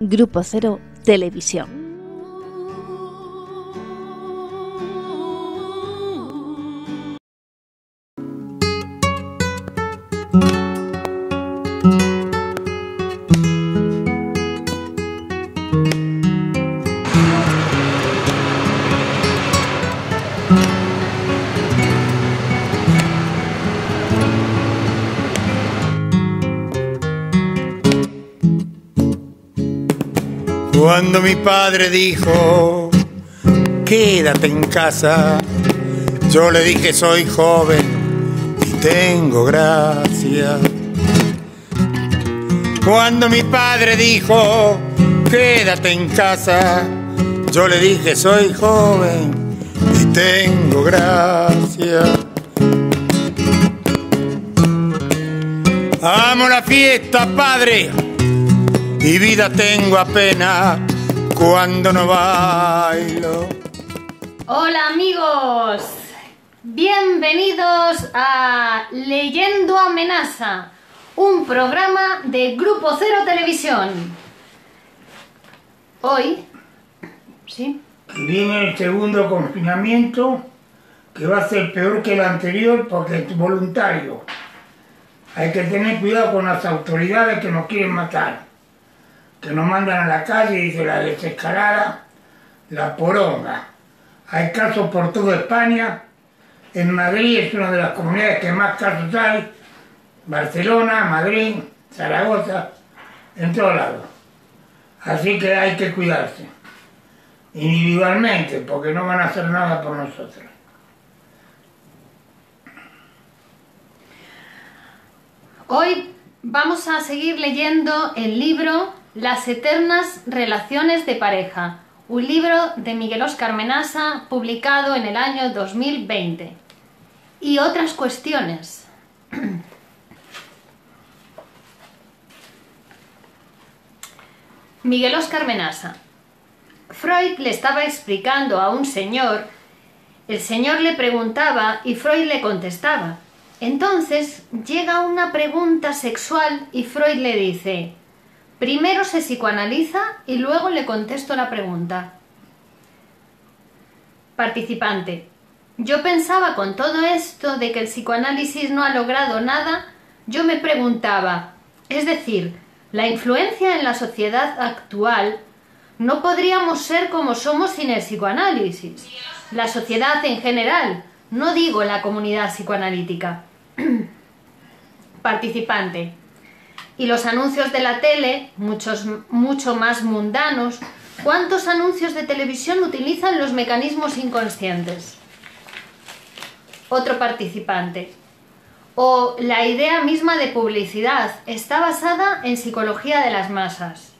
Grupo Cero Televisión. Cuando mi padre dijo, quédate en casa, yo le dije, soy joven y tengo gracia. Cuando mi padre dijo, quédate en casa, yo le dije, soy joven y tengo gracia. Amo la fiesta, padre, y vida tengo apenas cuando no bailo. Hola amigos, bienvenidos a Leyendo Amenaza, un programa de Grupo Cero Televisión. Hoy, ¿sí? Viene el segundo confinamiento, que va a ser peor que el anterior porque es voluntario. Hay que tener cuidado con las autoridades que nos quieren matar, que nos mandan a la calle, dice la desescalada, la poronga. Hay casos por toda España. En Madrid es una de las comunidades que más casos hay. Barcelona, Madrid, Zaragoza, en todos lados. Así que hay que cuidarse individualmente, porque no van a hacer nada por nosotros. Hoy vamos a seguir leyendo el libro Las eternas relaciones de pareja, un libro de Miguel Óscar Menasa publicado en el año 2020. Y otras cuestiones. Miguel Óscar Menasa. Freud le estaba explicando a un señor, el señor le preguntaba y Freud le contestaba. Entonces llega una pregunta sexual y Freud le dice: primero se psicoanaliza y luego le contesto la pregunta. Participante. Yo pensaba con todo esto de que el psicoanálisis no ha logrado nada, yo me preguntaba, es decir, la influencia en la sociedad actual, no podríamos ser como somos sin el psicoanálisis. La sociedad en general, no digo la comunidad psicoanalítica. Participante. Y los anuncios de la tele, mucho más mundanos, ¿cuántos anuncios de televisión utilizan los mecanismos inconscientes? Otro participante. O la idea misma de publicidad está basada en psicología de las masas.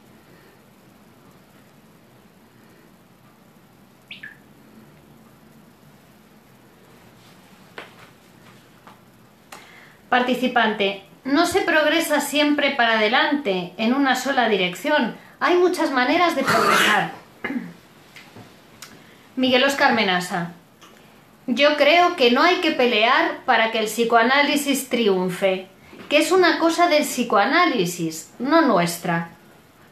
Participante. No se progresa siempre para adelante, en una sola dirección. Hay muchas maneras de progresar. Miguel Óscar Menasa. Yo creo que no hay que pelear para que el psicoanálisis triunfe, que es una cosa del psicoanálisis, no nuestra.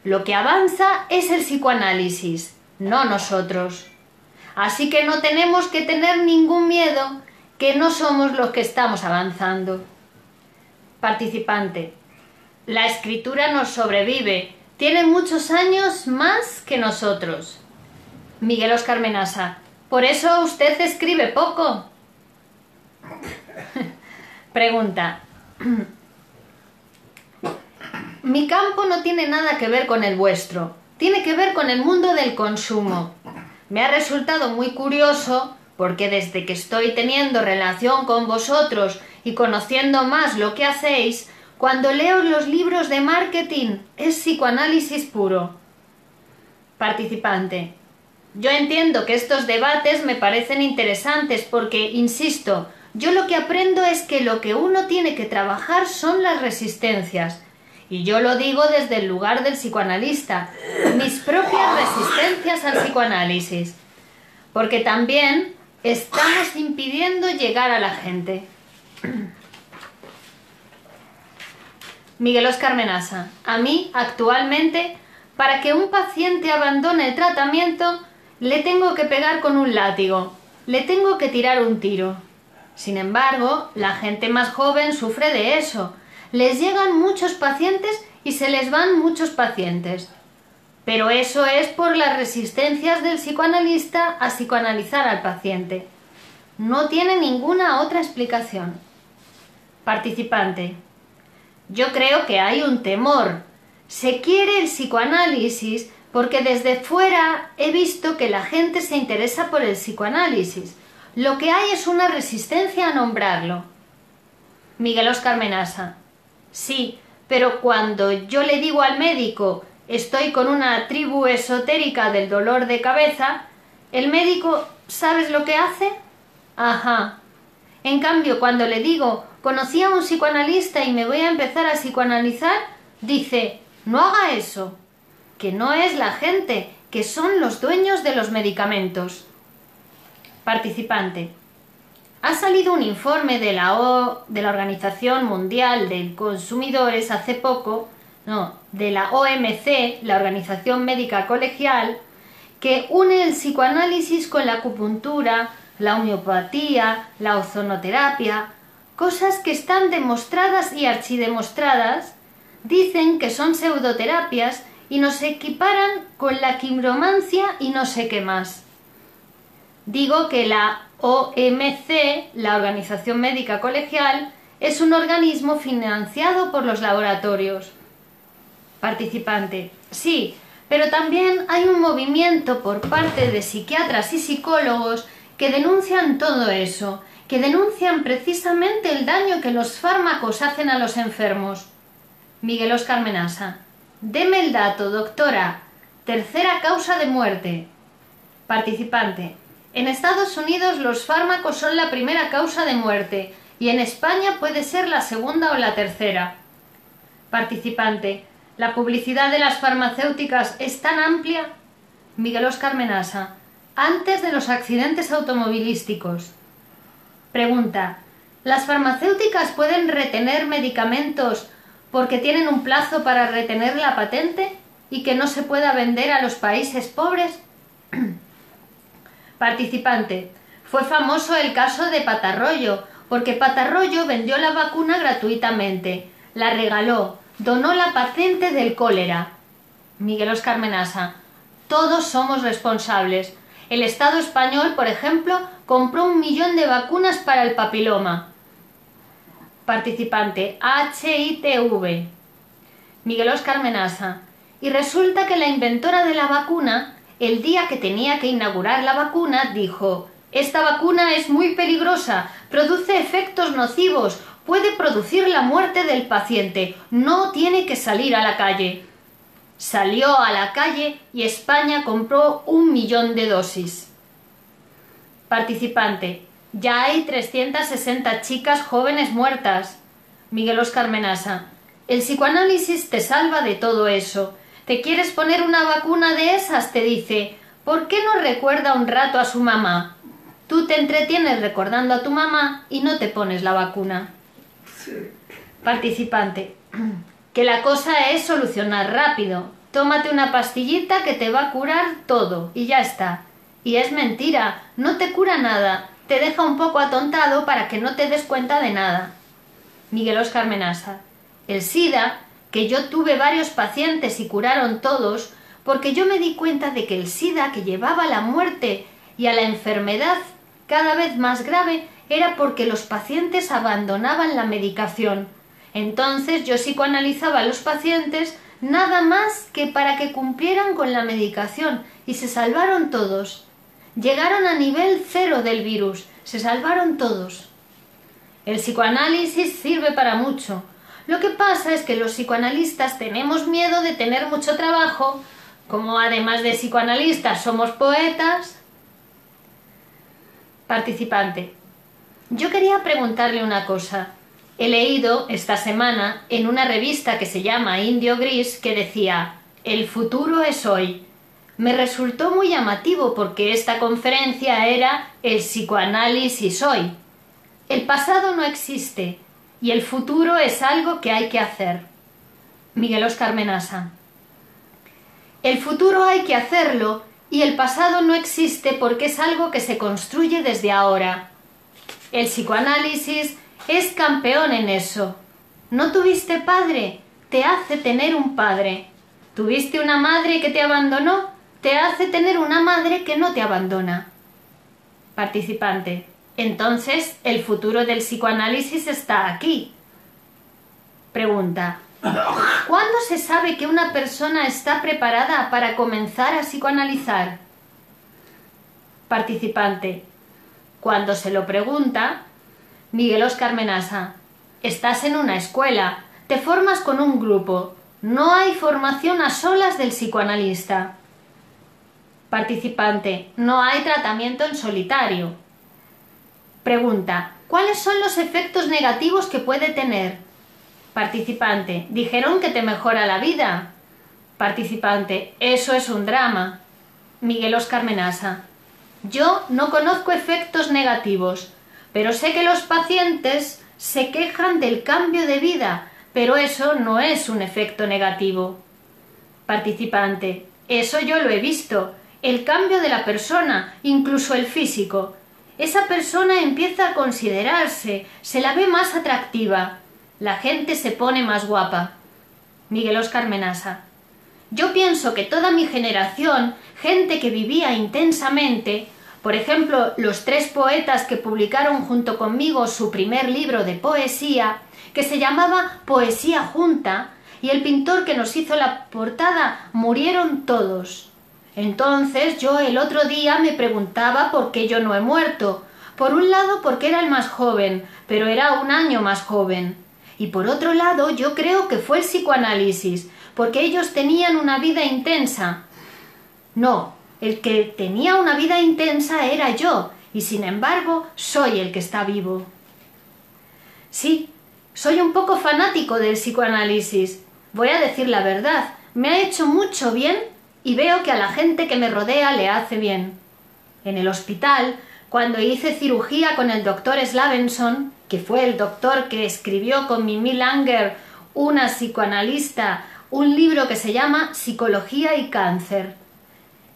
Lo que avanza es el psicoanálisis, no nosotros. Así que no tenemos que tener ningún miedo, que no somos los que estamos avanzando. Participante. La escritura nos sobrevive, tiene muchos años más que nosotros. Miguel Óscar Menasa. ¿Por eso usted escribe poco? Pregunta. Mi campo no tiene nada que ver con el vuestro, tiene que ver con el mundo del consumo. Me ha resultado muy curioso porque desde que estoy teniendo relación con vosotros y conociendo más lo que hacéis, cuando leo los libros de marketing es psicoanálisis puro. Participante. Yo entiendo que estos debates me parecen interesantes porque, insisto, yo lo que aprendo es que lo que uno tiene que trabajar son las resistencias. Y yo lo digo desde el lugar del psicoanalista, mis propias resistencias al psicoanálisis. Porque también estamos impidiendo llegar a la gente. Miguel Óscar Menasa. A mí, actualmente, Para que un paciente abandone el tratamiento, le tengo que pegar con un látigo, le tengo que tirar un tiro. Sin embargo, la gente más joven sufre de eso. Les llegan muchos pacientes y se les van muchos pacientes. Pero eso es por las resistencias del psicoanalista a psicoanalizar al paciente. No tiene ninguna otra explicación. Participante. Yo creo que hay un temor. Se quiere el psicoanálisis porque desde fuera he visto que la gente se interesa por el psicoanálisis. Lo que hay es una resistencia a nombrarlo. Miguel Óscar Menasa. Sí, pero cuando yo le digo al médico estoy con una tribu esotérica del dolor de cabeza, el médico, ¿sabes lo que hace? Ajá. En cambio, cuando le digo conocí a un psicoanalista y me voy a empezar a psicoanalizar, dice, no haga eso, que no es la gente, que son los dueños de los medicamentos. Participante. Ha salido un informe de la Organización Mundial de Consumidores hace poco, de la OMC, la Organización Médica Colegial, que une el psicoanálisis con la acupuntura, la homeopatía, la ozonoterapia, cosas que están demostradas y archidemostradas, dicen que son pseudoterapias y nos equiparan con la quiromancia y no sé qué más. Digo que la OMC, la Organización Médica Colegial, es un organismo financiado por los laboratorios. Participante. Sí, pero también hay un movimiento por parte de psiquiatras y psicólogos que denuncian todo eso, que denuncian precisamente el daño que los fármacos hacen a los enfermos. Miguel Óscar Menasa. Deme el dato, doctora. Tercera causa de muerte. Participante. En Estados Unidos los fármacos son la primera causa de muerte y en España puede ser la segunda o la tercera. Participante. ¿La publicidad de las farmacéuticas es tan amplia? Miguel Óscar Menasa. Antes de los accidentes automovilísticos. Pregunta. ¿Las farmacéuticas pueden retener medicamentos porque tienen un plazo para retener la patente y que no se pueda vender a los países pobres? Participante. Fue famoso el caso de Patarroyo, porque Patarroyo vendió la vacuna gratuitamente, la regaló, donó la patente del cólera. Miguel Óscar Menasa. Todos somos responsables. El Estado español, por ejemplo, compró 1 millón de vacunas para el papiloma. Participante. HITV. Miguel Óscar Menasa. Y resulta que la inventora de la vacuna, el día que tenía que inaugurar la vacuna, dijo: esta vacuna es muy peligrosa, produce efectos nocivos, puede producir la muerte del paciente, no tiene que salir a la calle. Salió a la calle y España compró 1 millón de dosis. Participante. Ya hay 360 chicas jóvenes muertas. Miguel Óscar Menasa. El psicoanálisis te salva de todo eso. ¿Te quieres poner una vacuna de esas? Te dice, ¿por qué no recuerda un rato a su mamá? Tú te entretienes recordando a tu mamá y no te pones la vacuna. Sí. Participante. Que la cosa es solucionar rápido. Tómate una pastillita que te va a curar todo y ya está. Y es mentira, no te cura nada, te deja un poco atontado para que no te des cuenta de nada. Miguel Óscar Menasa. El SIDA, que yo tuve varios pacientes y curaron todos, porque yo me di cuenta de que el SIDA que llevaba a la muerte y a la enfermedad cada vez más grave era porque los pacientes abandonaban la medicación. Entonces yo psicoanalizaba a los pacientes nada más que para que cumplieran con la medicación y se salvaron todos. Llegaron a nivel 0 del virus, se salvaron todos. El psicoanálisis sirve para mucho. Lo que pasa es que los psicoanalistas tenemos miedo de tener mucho trabajo, como además de psicoanalistas somos poetas. Participante. Yo quería preguntarle una cosa. He leído esta semana en una revista que se llama Indio Gris que decía «El futuro es hoy». Me resultó muy llamativo porque esta conferencia era «El psicoanálisis hoy». El pasado no existe y el futuro es algo que hay que hacer. Miguel Óscar Menasa. El futuro hay que hacerlo y el pasado no existe porque es algo que se construye desde ahora. El psicoanálisis es campeón en eso. ¿No tuviste padre? Te hace tener un padre. ¿Tuviste una madre que te abandonó? Te hace tener una madre que no te abandona. Participante. Entonces, el futuro del psicoanálisis está aquí. Pregunta. ¿Cuándo se sabe que una persona está preparada para comenzar a psicoanalizar? Participante. Cuando se lo pregunta, Miguel Óscar Menasa. Estás en una escuela, te formas con un grupo. No hay formación a solas del psicoanalista. Participante. No hay tratamiento en solitario. Pregunta. ¿Cuáles son los efectos negativos que puede tener? Participante. Dijeron que te mejora la vida. Participante. Eso es un drama. Miguel Óscar Menasa. Yo no conozco efectos negativos, pero sé que los pacientes se quejan del cambio de vida, pero eso no es un efecto negativo. Participante. Eso yo lo he visto. El cambio de la persona, incluso el físico. Esa persona empieza a considerarse, se la ve más atractiva. La gente se pone más guapa. Miguel Óscar Menasa. Yo pienso que toda mi generación, gente que vivía intensamente, por ejemplo, los 3 poetas que publicaron junto conmigo su primer libro de poesía, que se llamaba Poesía Junta, y el pintor que nos hizo la portada, murieron todos. Entonces yo el otro día me preguntaba por qué yo no he muerto. Por un lado porque era el más joven, pero era un año más joven. Y por otro lado yo creo que fue el psicoanálisis, porque ellos tenían una vida intensa. No, el que tenía una vida intensa era yo, y sin embargo soy el que está vivo. Sí, soy un poco fanático del psicoanálisis. Voy a decir la verdad, me ha hecho mucho bien y veo que a la gente que me rodea le hace bien. En el hospital, cuando hice cirugía con el doctor Slavenson, que fue el doctor que escribió con Mimi Langer, una psicoanalista, un libro que se llama Psicología y Cáncer.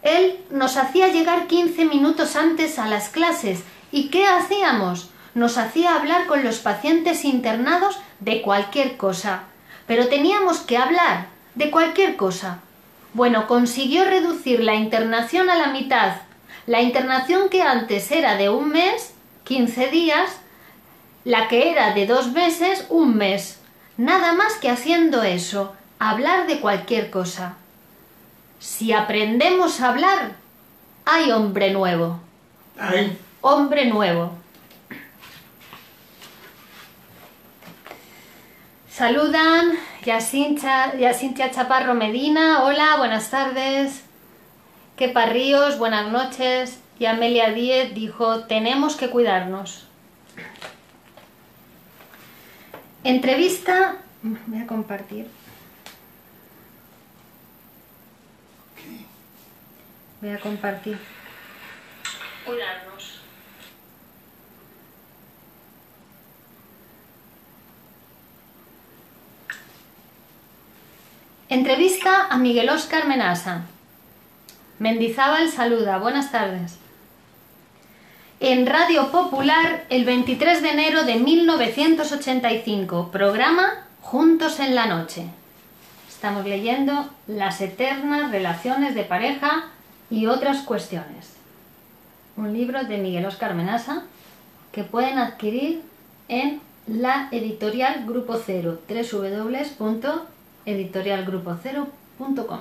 Él nos hacía llegar 15 minutos antes a las clases. ¿Y qué hacíamos? Nos hacía hablar con los pacientes internados de cualquier cosa. Pero teníamos que hablar de cualquier cosa. Bueno, consiguió reducir la internación a la mitad. La internación que antes era de 1 mes, 15 días, la que era de 2 meses, 1 mes. Nada más que haciendo eso, hablar de cualquier cosa. Si aprendemos a hablar, hay hombre nuevo. Hay. Hombre nuevo. Saludan Yacintia Chaparro Medina, hola, buenas tardes. Kepa Ríos, buenas noches. Y Amelia Díez dijo, tenemos que cuidarnos. Entrevista, voy a compartir. Voy a compartir. Cuidarnos. Entrevista a Miguel Óscar Menasa. Mendizábal saluda, buenas tardes. En Radio Popular, el 23 de enero de 1985, programa Juntos en la Noche. Estamos leyendo Las eternas relaciones de pareja y otras cuestiones. Un libro de Miguel Óscar Menasa que pueden adquirir en la editorial Grupo Cero, www.editorialgrupocero.com.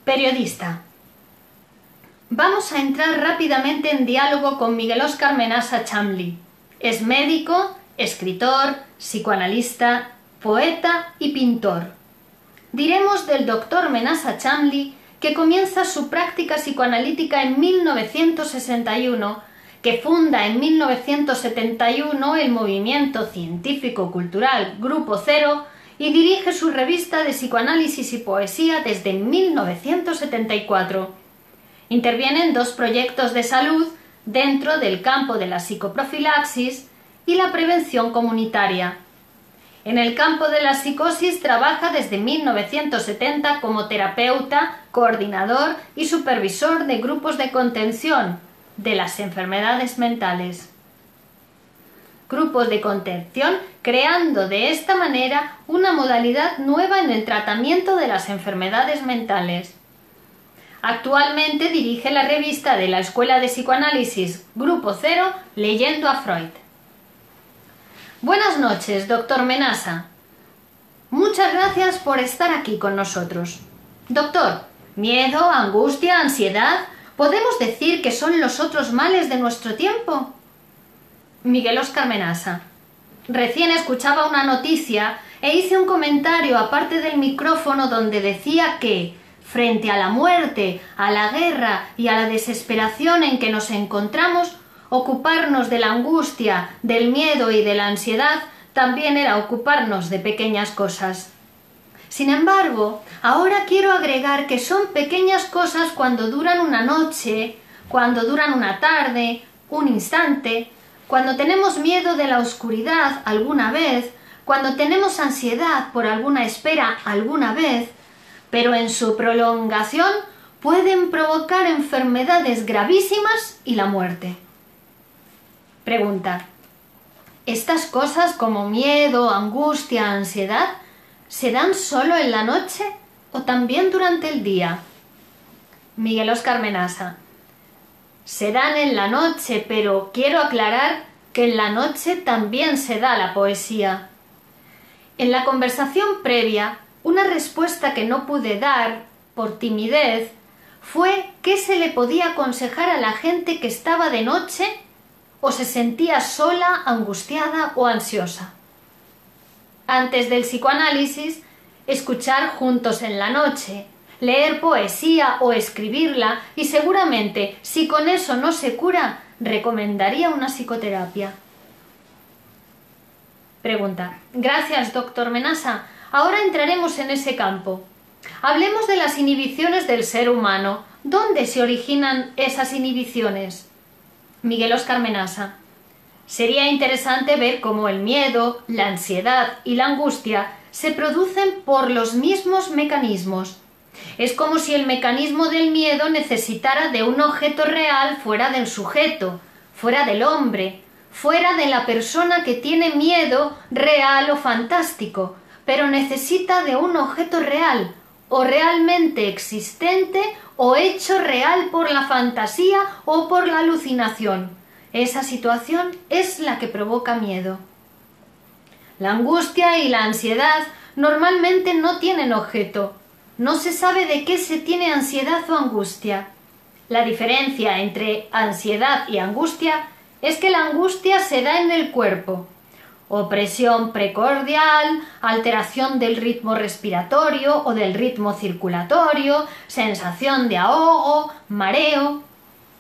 Periodista. Vamos a entrar rápidamente en diálogo con Miguel Óscar Menasa Chamli. Es médico, escritor, psicoanalista, poeta y pintor. Diremos del doctor Menasa Chamli que comienza su práctica psicoanalítica en 1961, que funda en 1971 el movimiento científico-cultural Grupo Cero y dirige su revista de psicoanálisis y poesía desde 1974. Interviene en 2 proyectos de salud dentro del campo de la psicoprofilaxis y la prevención comunitaria. En el campo de la psicosis trabaja desde 1970 como terapeuta, coordinador y supervisor de grupos de contención de las enfermedades mentales. Grupos de contención, creando de esta manera una modalidad nueva en el tratamiento de las enfermedades mentales. Actualmente dirige la revista de la Escuela de Psicoanálisis Grupo Cero, Leyendo a Freud. Buenas noches, doctor Menasa. Muchas gracias por estar aquí con nosotros. Doctor, miedo, angustia, ansiedad, ¿podemos decir que son los otros males de nuestro tiempo? Miguel Óscar Menasa. Recién escuchaba una noticia e hice un comentario aparte del micrófono donde decía que, frente a la muerte, a la guerra y a la desesperación en que nos encontramos, ocuparnos de la angustia, del miedo y de la ansiedad también era ocuparnos de pequeñas cosas. Sin embargo, ahora quiero agregar que son pequeñas cosas cuando duran una noche, cuando duran una tarde, un instante, cuando tenemos miedo de la oscuridad alguna vez, cuando tenemos ansiedad por alguna espera alguna vez, pero en su prolongación pueden provocar enfermedades gravísimas y la muerte. Pregunta. ¿Estas cosas como miedo, angustia, ansiedad, se dan solo en la noche o también durante el día? Miguel Óscar Menasa. Se dan en la noche, pero quiero aclarar que en la noche también se da la poesía. En la conversación previa, una respuesta que no pude dar, por timidez, fue qué se le podía aconsejar a la gente que estaba de noche o se sentía sola, angustiada o ansiosa. Antes del psicoanálisis, escuchar juntos en la noche, leer poesía o escribirla y seguramente, si con eso no se cura, recomendaría una psicoterapia. Pregunta. Gracias, doctor Menasa. Ahora entraremos en ese campo. Hablemos de las inhibiciones del ser humano. ¿Dónde se originan esas inhibiciones? Miguel Óscar Menasa. Sería interesante ver cómo el miedo, la ansiedad y la angustia se producen por los mismos mecanismos. Es como si el mecanismo del miedo necesitara de un objeto real fuera del sujeto, fuera del hombre, fuera de la persona que tiene miedo real o fantástico, pero necesita de un objeto real, o realmente existente, o hecho real por la fantasía o por la alucinación. Esa situación es la que provoca miedo. La angustia y la ansiedad normalmente no tienen objeto. No se sabe de qué se tiene ansiedad o angustia. La diferencia entre ansiedad y angustia es que la angustia se da en el cuerpo. Opresión precordial, alteración del ritmo respiratorio o del ritmo circulatorio, sensación de ahogo, mareo.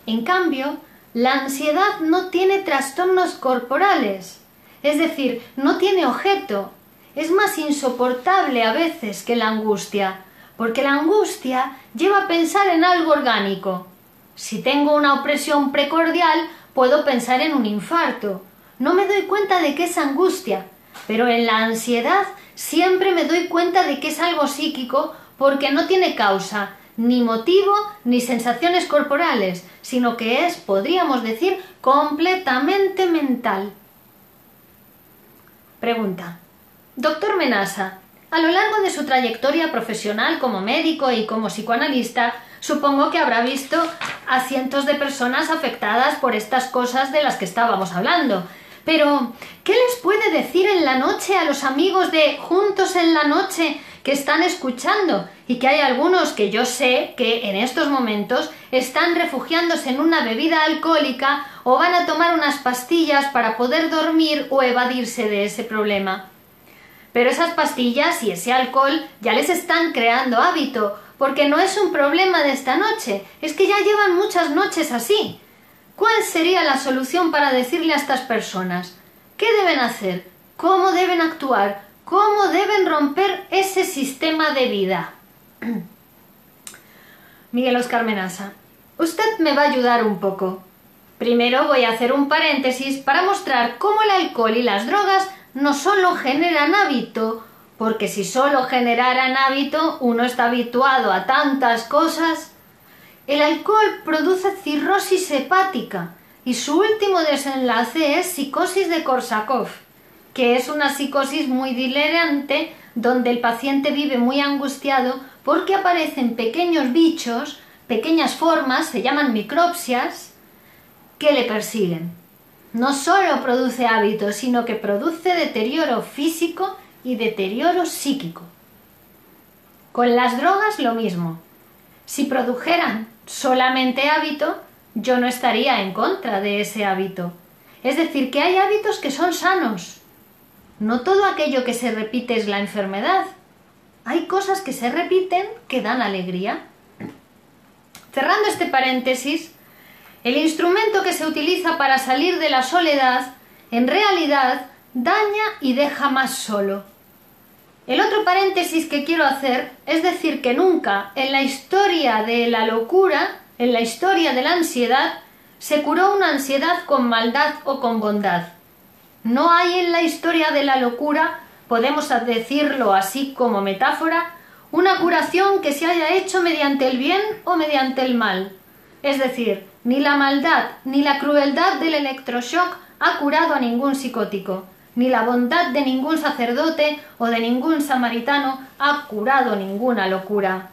En cambio, la ansiedad no tiene trastornos corporales, es decir, no tiene objeto. Es más insoportable a veces que la angustia, porque la angustia lleva a pensar en algo orgánico. Si tengo una opresión precordial, puedo pensar en un infarto. No me doy cuenta de que es angustia, pero en la ansiedad siempre me doy cuenta de que es algo psíquico porque no tiene causa, ni motivo, ni sensaciones corporales, sino que es, podríamos decir, completamente mental. Pregunta. Doctor Menasa, a lo largo de su trayectoria profesional como médico y como psicoanalista, supongo que habrá visto a cientos de personas afectadas por estas cosas de las que estábamos hablando. Pero, ¿qué les puede decir en la noche a los amigos de Juntos en la Noche que están escuchando? Y que hay algunos que yo sé que en estos momentos están refugiándose en una bebida alcohólica o van a tomar unas pastillas para poder dormir o evadirse de ese problema. Pero esas pastillas y ese alcohol ya les están creando hábito, porque no es un problema de esta noche, es que ya llevan muchas noches así. ¿Cuál sería la solución para decirle a estas personas? ¿Qué deben hacer? ¿Cómo deben actuar? ¿Cómo deben romper ese sistema de vida? Miguel Óscar Menasa, usted me va a ayudar un poco. Primero voy a hacer un paréntesis para mostrar cómo el alcohol y las drogas no solo generan hábito, porque si solo generaran hábito, uno está habituado a tantas cosas. El alcohol produce cirrosis hepática y su último desenlace es psicosis de Korsakoff, que es una psicosis muy delirante donde el paciente vive muy angustiado porque aparecen pequeños bichos, pequeñas formas, se llaman micropsias, que le persiguen. No solo produce hábitos, sino que produce deterioro físico y deterioro psíquico. Con las drogas lo mismo. Si produjeran solamente hábito, yo no estaría en contra de ese hábito. Es decir, que hay hábitos que son sanos. No todo aquello que se repite es la enfermedad. Hay cosas que se repiten que dan alegría. Cerrando este paréntesis, el instrumento que se utiliza para salir de la soledad, en realidad, daña y deja más solo. El otro paréntesis que quiero hacer es decir que nunca en la historia de la locura, en la historia de la ansiedad, se curó una ansiedad con maldad o con bondad. No hay en la historia de la locura, podemos decirlo así como metáfora, una curación que se haya hecho mediante el bien o mediante el mal. Es decir, ni la maldad ni la crueldad del electroshock ha curado a ningún psicótico, ni la bondad de ningún sacerdote o de ningún samaritano ha curado ninguna locura.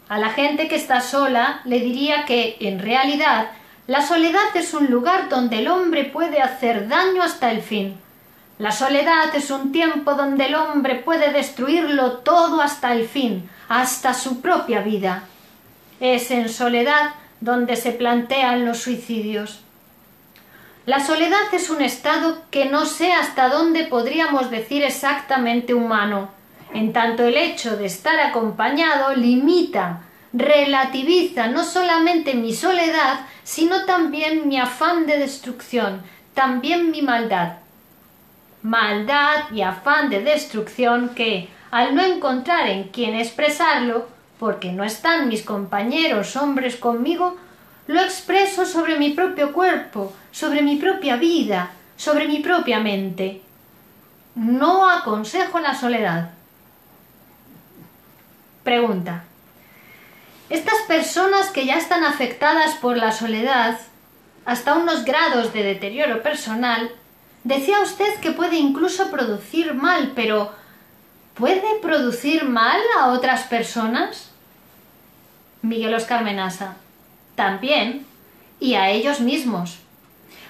A la gente que está sola le diría que, en realidad, la soledad es un lugar donde el hombre puede hacer daño hasta el fin. La soledad es un tiempo donde el hombre puede destruirlo todo hasta el fin, hasta su propia vida. Es en soledad donde se plantean los suicidios. La soledad es un estado que no sé hasta dónde podríamos decir exactamente humano, en tanto el hecho de estar acompañado limita, relativiza no solamente mi soledad, sino también mi afán de destrucción, también mi maldad. Maldad y afán de destrucción que, al no encontrar en quien expresarlo, porque no están mis compañeros hombres conmigo, lo expreso sobre mi propio cuerpo, sobre mi propia vida, sobre mi propia mente. No aconsejo la soledad. Pregunta. Estas personas que ya están afectadas por la soledad, hasta unos grados de deterioro personal, decía usted que puede incluso producir mal, pero ¿puede producir mal a otras personas? Miguel Óscar Menasa. También, y a ellos mismos.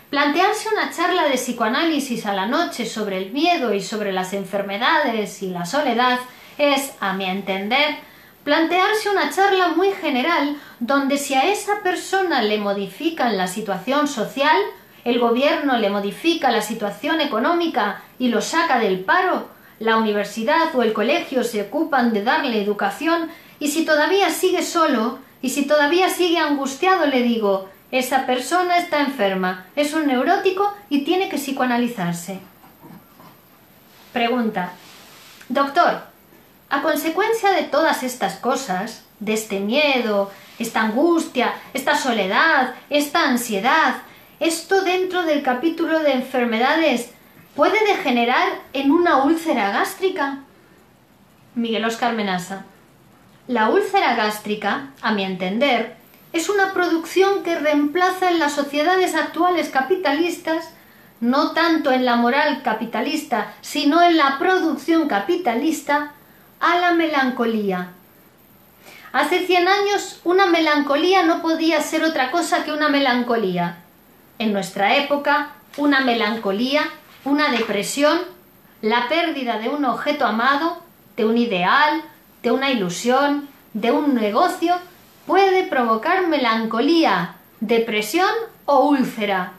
Plantearse una charla de psicoanálisis a la noche sobre el miedo y sobre las enfermedades y la soledad es, a mi entender, plantearse una charla muy general donde si a esa persona le modifican la situación social, el gobierno le modifica la situación económica y lo saca del paro, la universidad o el colegio se ocupan de darle educación y si todavía sigue solo y si todavía sigue angustiado le digo, esa persona está enferma, es un neurótico y tiene que psicoanalizarse. Pregunta. Doctor, a consecuencia de todas estas cosas, de este miedo, esta angustia, esta soledad, esta ansiedad, esto dentro del capítulo de enfermedades, ¿puede degenerar en una úlcera gástrica? Miguel Óscar Menasa. La úlcera gástrica, a mi entender, es una producción que reemplaza en las sociedades actuales capitalistas, no tanto en la moral capitalista, sino en la producción capitalista, a la melancolía. Hace 100 años una melancolía no podía ser otra cosa que una melancolía. En nuestra época, una melancolía, una depresión, la pérdida de un objeto amado, de un ideal, de una ilusión, de un negocio, puede provocar melancolía, depresión o úlcera.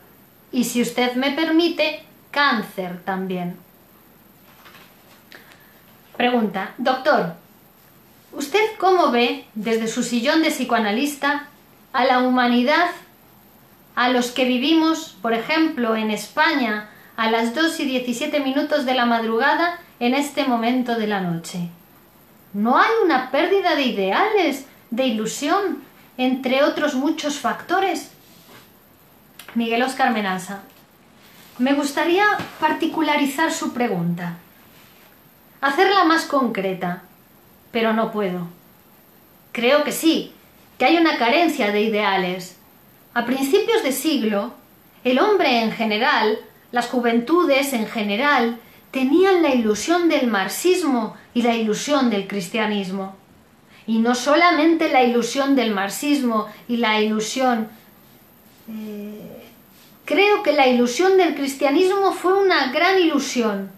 Y si usted me permite, cáncer también. Pregunta. Doctor, ¿usted cómo ve, desde su sillón de psicoanalista, a la humanidad, a los que vivimos, por ejemplo, en España, a las 2:17 de la madrugada, en este momento de la noche? ¿No hay una pérdida de ideales, de ilusión, entre otros muchos factores? Miguel Óscar Menasa. Me gustaría particularizar su pregunta, hacerla más concreta, pero no puedo. Creo que sí, que hay una carencia de ideales. A principios de siglo, el hombre en general, las juventudes en general, tenían la ilusión del marxismo y la ilusión del cristianismo. Y no solamente la ilusión del marxismo y la ilusión... creo que la ilusión del cristianismo fue una gran ilusión.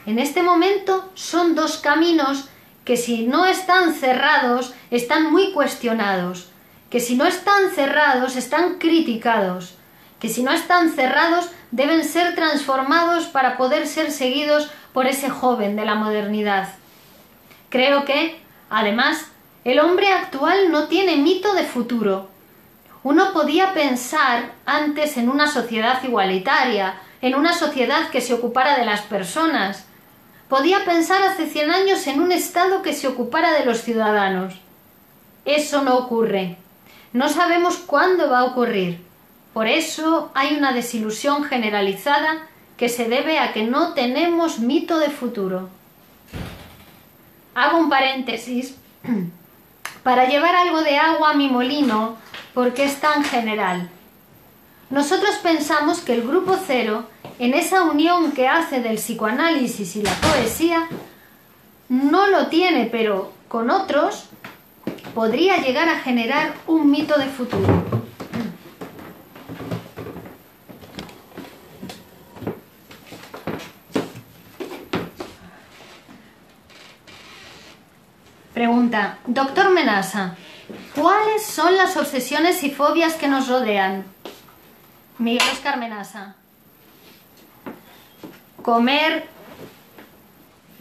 En este momento son dos caminos que si no están cerrados, están muy cuestionados, que si no están cerrados, están criticados, que si no están cerrados, deben ser transformados para poder ser seguidos por ese joven de la modernidad. Creo que, además, el hombre actual no tiene mito de futuro. Uno podía pensar antes en una sociedad igualitaria, en una sociedad que se ocupara de las personas. Podía pensar hace 100 años en un Estado que se ocupara de los ciudadanos. Eso no ocurre. No sabemos cuándo va a ocurrir. Por eso hay una desilusión generalizada que se debe a que no tenemos mito de futuro. Hago un paréntesis para llevar algo de agua a mi molino porque es tan general. Nosotros pensamos que el grupo cero, en esa unión que hace del psicoanálisis y la poesía, no lo tiene, pero con otros podría llegar a generar un mito de futuro. Pregunta, doctor Menasa, ¿cuáles son las obsesiones y fobias que nos rodean? Miguel Óscar Menasa. Comer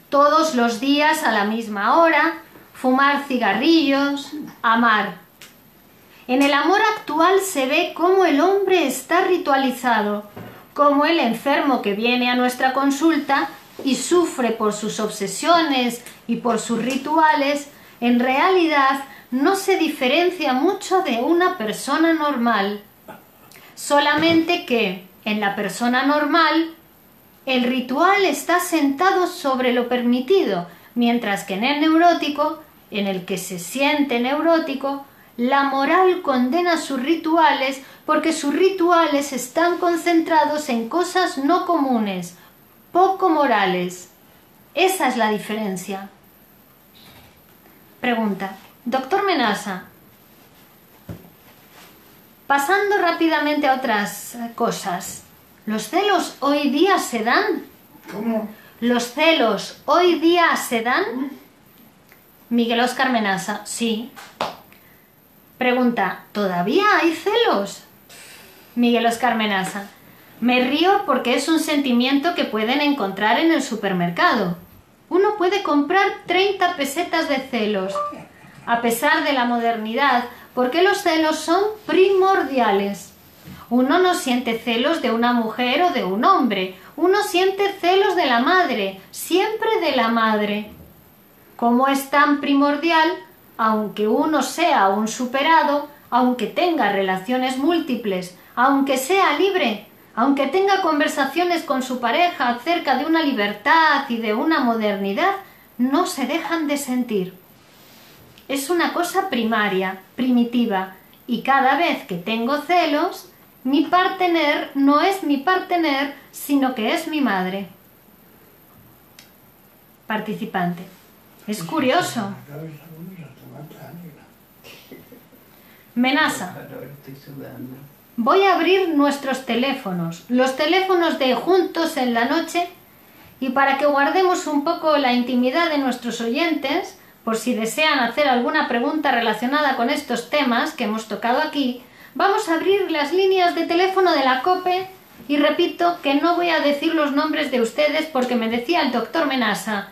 todos los días a la misma hora, fumar cigarrillos, amar. En el amor actual se ve cómo el hombre está ritualizado, cómo el enfermo que viene a nuestra consulta y sufre por sus obsesiones y por sus rituales, en realidad no se diferencia mucho de una persona normal. Solamente que en la persona normal el ritual está sentado sobre lo permitido, mientras que en el neurótico, en el que se siente neurótico, la moral condena sus rituales porque sus rituales están concentrados en cosas no comunes, poco morales. Esa es la diferencia. Pregunta, doctor Menasa, pasando rápidamente a otras cosas, ¿los celos hoy día se dan? ¿Cómo? ¿Los celos hoy día se dan? Miguel Óscar Menasa, sí. Pregunta, ¿todavía hay celos? Miguel Óscar Menasa, me río porque es un sentimiento que pueden encontrar en el supermercado. Uno puede comprar 30 pesetas de celos, a pesar de la modernidad, porque los celos son primordiales. Uno no siente celos de una mujer o de un hombre, uno siente celos de la madre, siempre de la madre. Como es tan primordial, aunque uno sea un superado, aunque tenga relaciones múltiples, aunque sea libre, aunque tenga conversaciones con su pareja acerca de una libertad y de una modernidad, no se dejan de sentir. Es una cosa primaria, primitiva, y cada vez que tengo celos, mi partener no es mi partener, sino que es mi madre. Participante. Es curioso. Menasa. Voy a abrir nuestros teléfonos, los teléfonos de Juntos en la Noche, y para que guardemos un poco la intimidad de nuestros oyentes, por si desean hacer alguna pregunta relacionada con estos temas que hemos tocado aquí, vamos a abrir las líneas de teléfono de la COPE y repito que no voy a decir los nombres de ustedes porque me decía el doctor Menasa,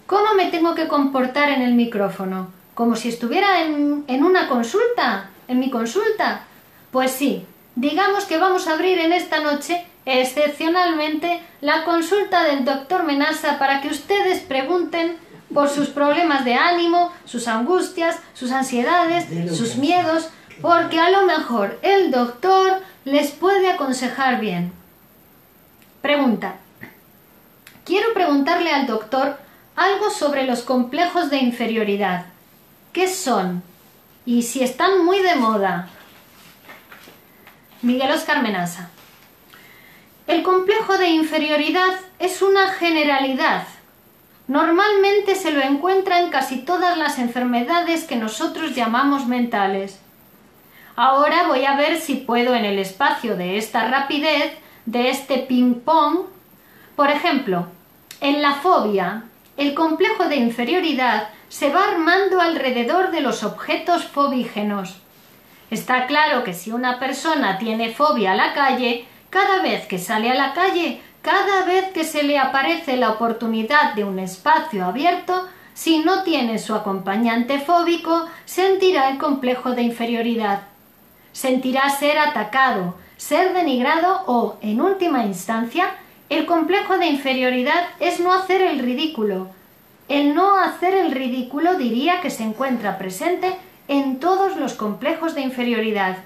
¿cómo me tengo que comportar en el micrófono? ¿Como si estuviera en una consulta? ¿En mi consulta? Pues sí, digamos que vamos a abrir en esta noche, excepcionalmente, la consulta del doctor Menasa para que ustedes pregunten por sus problemas de ánimo, sus angustias, sus ansiedades, sus miedos, porque a lo mejor el doctor les puede aconsejar bien. Pregunta. Quiero preguntarle al doctor algo sobre los complejos de inferioridad. ¿Qué son? Y si están muy de moda. Miguel Óscar Menasa. El complejo de inferioridad es una generalidad. Normalmente se lo encuentra en casi todas las enfermedades que nosotros llamamos mentales. Ahora voy a ver si puedo, en el espacio de esta rapidez, de este ping-pong, por ejemplo, en la fobia, el complejo de inferioridad se va armando alrededor de los objetos fobígenos. Está claro que si una persona tiene fobia a la calle, cada vez que sale a la calle, cada vez que se le aparece la oportunidad de un espacio abierto, si no tiene su acompañante fóbico, sentirá el complejo de inferioridad. Sentirá ser atacado, ser denigrado o, en última instancia, el complejo de inferioridad es no hacer el ridículo. El no hacer el ridículo diría que se encuentra presente en todos los complejos de inferioridad.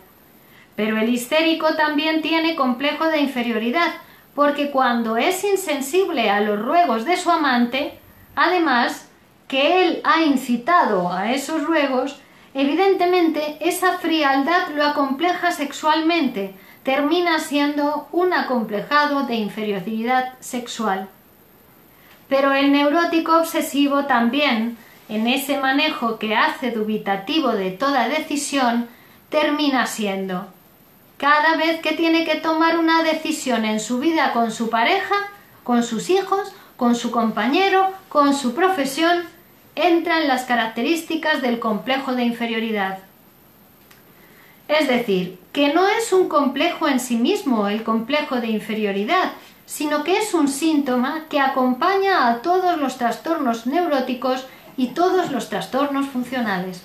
Pero el histérico también tiene complejo de inferioridad, porque cuando es insensible a los ruegos de su amante, además que él ha incitado a esos ruegos, evidentemente esa frialdad lo acompleja sexualmente, termina siendo un acomplejado de inferioridad sexual. Pero el neurótico obsesivo también, en ese manejo que hace dubitativo de toda decisión, termina siendo, cada vez que tiene que tomar una decisión en su vida con su pareja, con sus hijos, con su compañero, con su profesión, entra en las características del complejo de inferioridad. Es decir, que no es un complejo en sí mismo el complejo de inferioridad, sino que es un síntoma que acompaña a todos los trastornos neuróticos y todos los trastornos funcionales.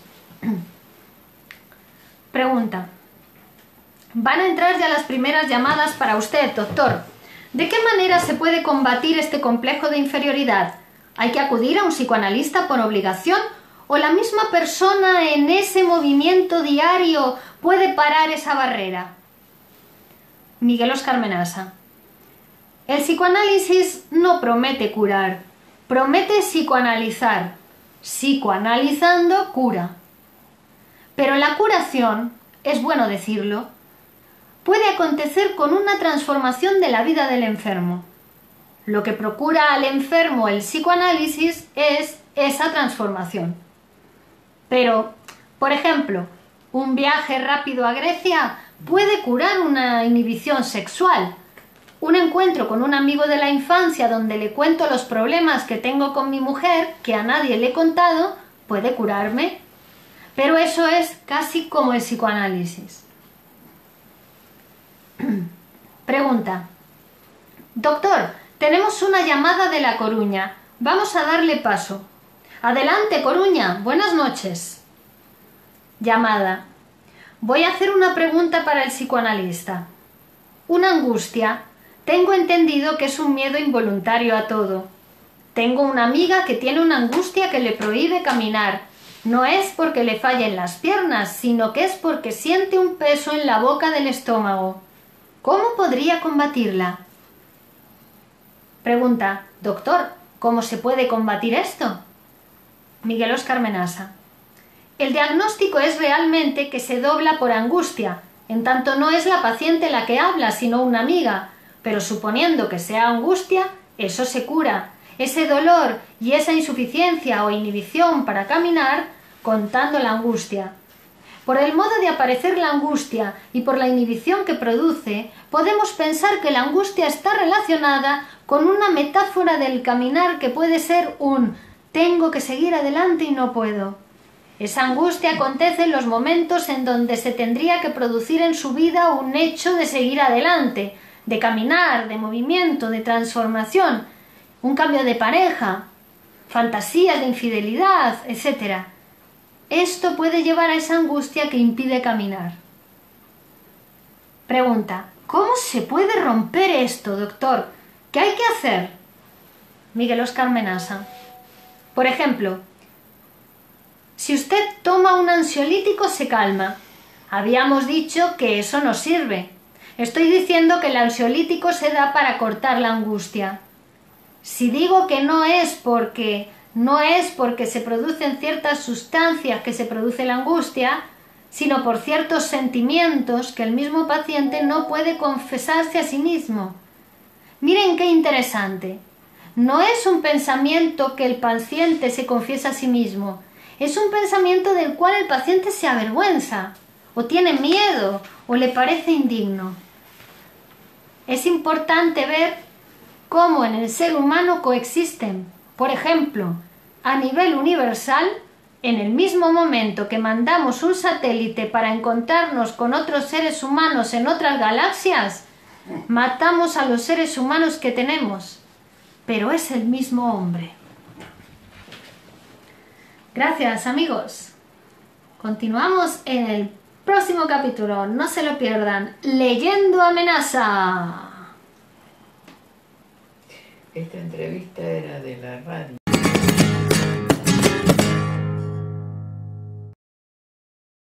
Pregunta. Van a entrar ya las primeras llamadas para usted, doctor. ¿De qué manera se puede combatir este complejo de inferioridad? ¿Hay que acudir a un psicoanalista por obligación? ¿O la misma persona en ese movimiento diario puede parar esa barrera? Miguel Óscar Menasa. El psicoanálisis no promete curar, promete psicoanalizar. Psicoanalizando cura. Pero la curación, es bueno decirlo, puede acontecer con una transformación de la vida del enfermo. Lo que procura al enfermo el psicoanálisis es esa transformación. Pero, por ejemplo, un viaje rápido a Grecia puede curar una inhibición sexual. Un encuentro con un amigo de la infancia donde le cuento los problemas que tengo con mi mujer, que a nadie le he contado, puede curarme. Pero eso es casi como el psicoanálisis. Pregunta. Doctor, tenemos una llamada de La Coruña. Vamos a darle paso. Adelante, Coruña. Buenas noches. Llamada. Voy a hacer una pregunta para el psicoanalista. Una angustia. Tengo entendido que es un miedo involuntario a todo. Tengo una amiga que tiene una angustia que le prohíbe caminar. No es porque le fallen las piernas, sino que es porque siente un peso en la boca del estómago. ¿Cómo podría combatirla? Pregunta. Doctor, ¿cómo se puede combatir esto? Miguel Óscar Menasa. El diagnóstico es realmente que se dobla por angustia, en tanto no es la paciente la que habla, sino una amiga, pero suponiendo que sea angustia, eso se cura. Ese dolor y esa insuficiencia o inhibición para caminar, contando la angustia. Por el modo de aparecer la angustia y por la inhibición que produce, podemos pensar que la angustia está relacionada con una metáfora del caminar que puede ser un «tengo que seguir adelante y no puedo». Esa angustia acontece en los momentos en donde se tendría que producir en su vida un hecho de seguir adelante, de caminar, de movimiento, de transformación, un cambio de pareja, fantasías de infidelidad, etc. Esto puede llevar a esa angustia que impide caminar. Pregunta. ¿Cómo se puede romper esto, doctor? ¿Qué hay que hacer? Miguel Óscar Menasa. Por ejemplo, si usted toma un ansiolítico se calma. Habíamos dicho que eso no sirve. Estoy diciendo que el ansiolítico se da para cortar la angustia. Si digo que no es porque se producen ciertas sustancias que se produce la angustia, sino por ciertos sentimientos que el mismo paciente no puede confesarse a sí mismo. Miren qué interesante. No es un pensamiento que el paciente se confiesa a sí mismo, es un pensamiento del cual el paciente se avergüenza, o tiene miedo, o le parece indigno. Es importante ver cómo en el ser humano coexisten, por ejemplo, a nivel universal, en el mismo momento que mandamos un satélite para encontrarnos con otros seres humanos en otras galaxias, matamos a los seres humanos que tenemos, pero es el mismo hombre. Gracias, amigos. Continuamos en el próximo capítulo, no se lo pierdan. Leyendo amenaza. Esta entrevista era de la radio.